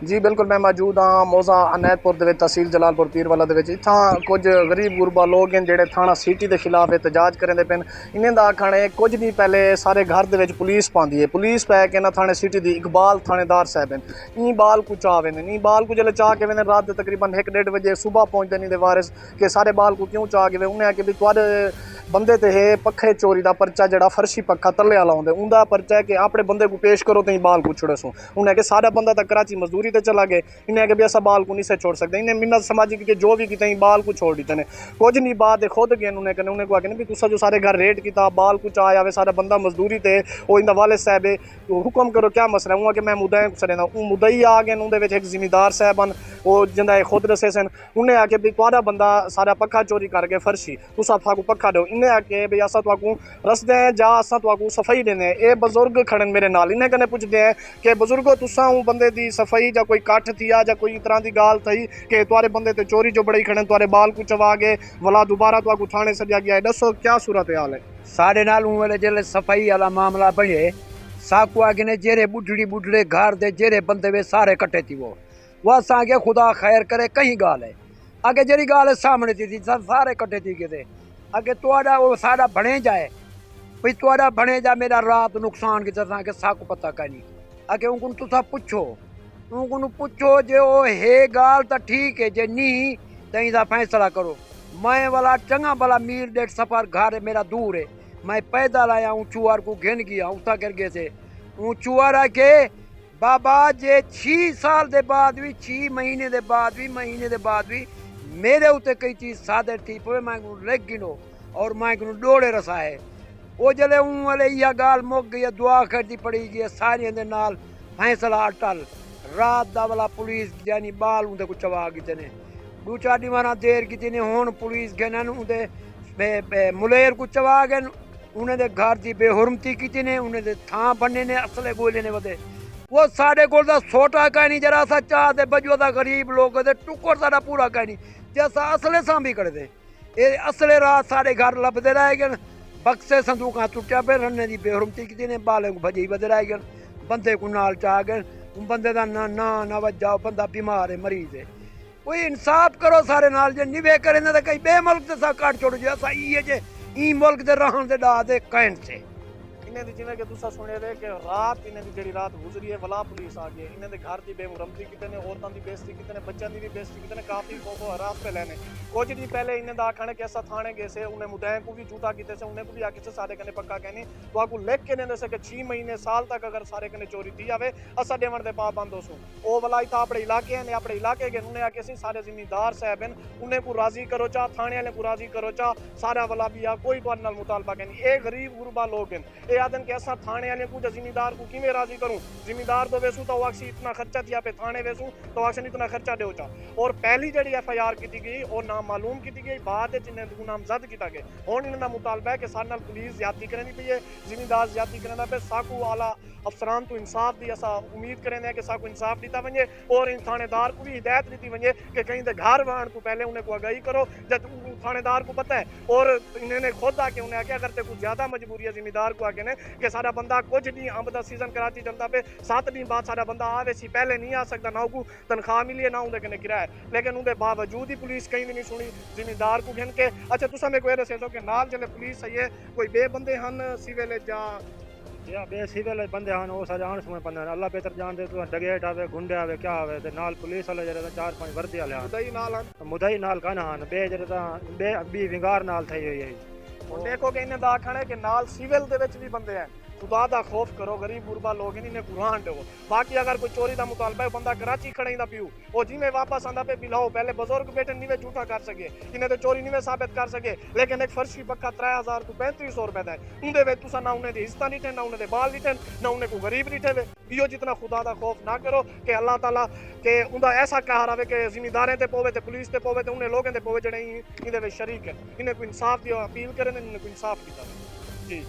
जी बिल्कुल, मैं मौजूद हाँ मौजा अनैतपुर दे विच तहसील जलालपुर पीरवाला दे विच। इत्थां कुछ गरीब गुरबा लोग हैं जेह्ड़े थाना सिटी के खिलाफ एहतजाज करदे पेन। इन्हें दा आखना है कुछ दिन पहले सारे घर दे विच पुलिस पांदी है, पुलिस पै के ना थाने सिटी दी इकबाल थानेदार साहब हैं ई बाल को चावे ने, ई बाल को जल्ले चाह के वेंदे रात दे तकरीबन 1-1:30 बजे सुबह पहुंचदे नी दे वारिस के सारे बाल को क्यों चाह के उन्हें आके भी तुहाडे बंदे ते है पक्खे चोरी दा पर्चा जेड़ा फर्शी पक्का तले आला होंदे उंदा पर्चा है कि अपने बंदे को पेश करो तो बाल को छुड़े सो। उन्हें के सारा बंदा तक कराची मजदूरी ते चला गए, इन्हें के भी ऐसा बाल को नहीं से छोड़ सकते, इन्हें मिन्नत समाजी के जो भी किते बाल को छोड़ दीते ने। कुछ नहीं बात खुद गए उन्हें कने उन्हें को आके भी तुसा जो सारे घर रेड किया बाल को चाह आवे सारा बंदा मजदूरी ते ओ इंदा वाले साहब है हुक्म करो क्या मसला है कि मैं मुद्दा सरेना मुद्दई आ गए उन्हें एक जिमीदार साहब वो जिंदा खुद दसे सन उन्हें आके भी तुहारा बंदा सारा पक्का चोरी करके फर्शी तुसा थाकू पक्का दो इन्हें आके भी असा तुहाकू रसदे हैं जा असा तुहाकू सफाई देने ये बुजुर्ग खड़न मेरे नाल इन्हें कने पुछदे हैं कि बुजुर्गो तुसा हूँ बंदे दी सफाई जा कोई कट्ठ थी या कोई तरह की गाल थी कि तुहारे बंदे ते चोरी जो बड़ी खड़न तुहारे बाल को चवा गए वला दोबारा तुहाकू थाने सजा गया है, दसो क्या सूरत हाल है? साढ़े नाल वेले जिले सफाई वाला मामला बने साकू आगे ने जेरे बुढ़ड़ी बुढ़ड़े घर दे जेरे बंदे वे सारे कट्टे थी वो असांखे खुदा खैर करे कहीं गाल है अगे जरी गाल है सामने थी सारे कट्टे थी के अगे तुआड़ा वो सारा बने जाए भाई तुआड़ा बने जा मेरा रात नुकसान की तरह के साकू पता कहीं अगे उनको तुसा पूछो उनको पूछो जे ओ हे गाल तो ठीक है जे नहीं तो इदा फैसला करो। मैं वाला चंगा वाला मील डेढ़ सफर घर है मेरा दूर है, मैं पैदल आया हूँ चुआर को घेन गया उठा कर गए थे चुआर आके बाबा जे 6 साल दे बाद भी 6 महीने दे बाद भी मेरे उत्ते कई चीज सादे थी पे मैं लेग गिनो और मैं डोड़े रसा है वो जले उन वाले यह गाल मुक गई दुआ करती पड़ी गई सारियों दे नाल फैसला अटल रात दा वाला पुलिस यानी बाल उनके को चवा गई ने 2-4 दिन देर की ने हुन पुलिस गए उनके मुलेर को चवा गए उन्हें दे घर की बेहुरमती की ने उन्हें दे थां बनने ने असले गोले ने वदे वो साढ़े को छोटा कहीं जरा सा चाह दे बजो दा गरीब लोग दे टुकर सारा पूरा कहीं जैसा असले सा भी कर दे ये असले रात सारे घर लभदे रह गए बक्से संदूक टुटिया पे रन्ने की बेहुरमती की ने बाले को भजी बदे रह गए बंदे को नाल चाह गए बंदे का ना वजा बंदा बीमार है मरीज है कोई इंसाफ करो सारे नाल जे निवे करे ना कई बे मुल्क से सा काट छोड़ जो असा ये जे ई मुल्क दे रहन दे डा दे कहन से इन्हें दी जिवें कि तुसा सुने दे कि रात इन्हें दी जेड़ी रात गुजरी है वला पुलिस आ गई इन्हें दे घर दी बेमुरमती किते ने औरतां दी बेइज्जती किते ने बच्चों दी भी बेइज्जती किते ने काफी को हरास पे लेने कुछ दिन पहले इन्हें दा आखने कि ऐसा थाने गए से उन्हें मुद्दे को भी झूठा किते से उन्हें को भी आके से सारे कने पक्का कहनी तो आपको लिख के ने से कि 6 महीने साल तक अगर सारे कने चोरी थी आवे असा देवण दे पाबंद होसो ओ वला इता अपने इलाके ने अपने इलाके के उन्हें आके सी सारे जिम्मेदार साहब हैं उन्हें को राजी करो चा थाने वाले को राजी करो चा सारा वाला भी आ कोई तो नाल मुतालबा कहनी ए गरीब गुरबा लोग हैं ए आदन के ऐसा थाने वाले को जिम्मेदार को किमें राजी करूं जिम्मेदार तो वेसू तो वाक्सी इतना खर्चा दिया पे थाने वेसू तो वाक्सी इतना खर्चा दे चा और पहली जड़ी एफआईआर की गई और नाम मालूम की गई बाद जिन्हें नामजद किया गया हुण इन्हां दा मुतालबा है कि सारे नाल पुलिस ज्यादती करनी पई है जिम्मेदार ज्यादती करना पे साकू आला अफसरान तो इंसाफ दी असा उम्मीद करें कि साकू इंसाफ दिता वने और इन थानेदार को भी हिदायत दी वने कि कहीं दे घर वहण तो पहले उन्हें को आगाही करो जब थानेदार को पता है और इन्हें खुद आके उन्हें आके अगर कुछ ज्यादा मजबूरी है जिम्मेदार को आके ने कि सारा बंदा कुछ नहीं अंब का सीजन कराची चलता पे 7 दिन बाद सारा बंदा आवे सी पहले नहीं आ सकता ना को तनख्वाह मिली है ना उनके कने किराया लेकिन उनके बावजूद ही पुलिस कहीं नहीं सुनी जिम्मेदार को घिन के अच्छा तुसा मेरे को दसे दो कि नाल जले पुलिस है कोई बे बंदे हन सिविल या बे सिविल बंदे हन वो सारे आन समय बंदे अल्लाह बेहतर जान दे तो डगेट आवे गुंडे आवे क्या आवे ते नाल पुलिस वाले जरे 4-5 वर्दी वाले मुदई नाल हन मुदई नाल काना हन बे जरे बे बी विंगार नाल थई हुई है और देखो कि इन्हें दा आखना है कि नाल सिविल दे विच भी बंदे हैं खुदा दा खौफ करो गरीब गुरबा लोग इन्हें कुरान दो बाकी अगर कोई चोरी का मुतालबा है बंदा कराची खड़े दा पियो और जिमें वापस आंदा पे बिलाओ पहले बुजुर्ग बेटे निवे झूठा कर सके इन्हें तो चोरी निवे साबित कर सके लेकिन एक फर्शी पक्का 3000 को 3500 रुपए दा उनदे वे तुसा ना उन्हें दी हिस्सा नहीं थे ना उन्हें दे बाल नहीं थे ना उन्हें को गरीब नहीं थे इहो जितना खुदा दा खौफ ना करो कि अल्लाह ताला के उनका ऐसा कहर आवे कि जिम्मेदारें ते पोवे ते पुलिस ते पोवे ते उन्हें लोगों ते पोवे जड़े इनदे वे शरीक है इन्हें को इंसाफ दी अपील करें इन्हें को इंसाफ दी जी।